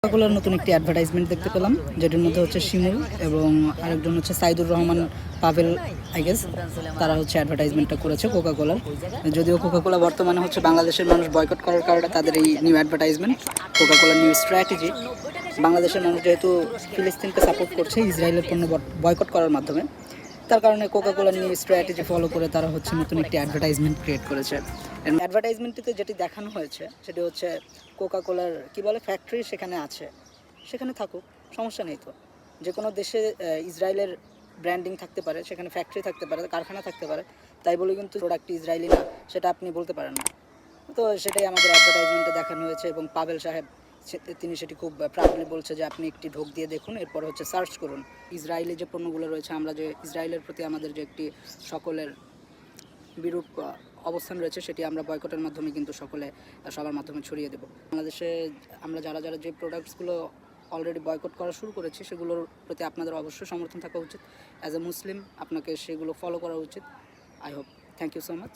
কোকাকোলার নতুন একটি অ্যাডভার্টাইজমেন্ট দেখতে পেলাম, যেটার মধ্যে হচ্ছে শিমুল এবং আরেকজন হচ্ছে সাইদুর রহমান পাভেল, আই গেস তারা হচ্ছে অ্যাডভার্টাইজমেন্টটা করেছে কোকাকোলার। যদিও কোকাকোলা বর্তমানে হচ্ছে বাংলাদেশের মানুষ বয়কট করার কারণে তাদের এই নিউ অ্যাডভার্টাইজমেন্ট, কোকাকোলার নিউ স্ট্র্যাটেজি। বাংলাদেশের মানুষ যেহেতু ফিলিস্তিনকে সাপোর্ট করছে ইসরায়েলের পণ্য বয়কট করার মাধ্যমে, তার কারণে কোকাকোলার নিউ স্ট্র্যাটেজি ফলো করে তারা হচ্ছে নতুন একটি অ্যাডভার্টাইজমেন্ট ক্রিয়েট করেছে। অ্যাডভার্টাইজমেন্টটিতে যেটি দেখানো হয়েছে সেটি হচ্ছে কোকাকোলার কী বলে ফ্যাক্টরি সেখানে আছে, সেখানে থাকুক, সমস্যা নেই তো। যে কোনো দেশে ইসরায়েলের ব্র্যান্ডিং থাকতে পারে, সেখানে ফ্যাক্টরি থাকতে পারে, কারখানা থাকতে পারে, তাই বলে কিন্তু প্রোডাক্টটি ইসরায়েলি না সেটা আপনি বলতে পারেন না। তো সেটাই আমাদের অ্যাডভার্টাইজমেন্টে দেখানো হয়েছে এবং পাভেল সাহেব তিনি সেটি খুব প্রাউডলি বলছে যে আপনি একটি ঢোক দিয়ে দেখুন, এরপর হচ্ছে সার্চ করুন ইসরায়েলি যে পণ্যগুলো রয়েছে। আমরা যে ইসরায়েলের প্রতি আমাদের যে একটি সকলের বিরূপ অবস্থান রয়েছে সেটি আমরা বয়কটের মাধ্যমে কিন্তু সবার মাধ্যমে ছড়িয়ে দেব। বাংলাদেশে আমরা যারা যারা যে প্রোডাক্টসগুলো অলরেডি বয়কট করা শুরু করেছি সেগুলোর প্রতি আপনাদের অবশ্যই সমর্থন থাকা উচিত। অ্যাজ এ মুসলিম আপনাকে সেগুলো ফলো করা উচিত। I hope. Thank you so much.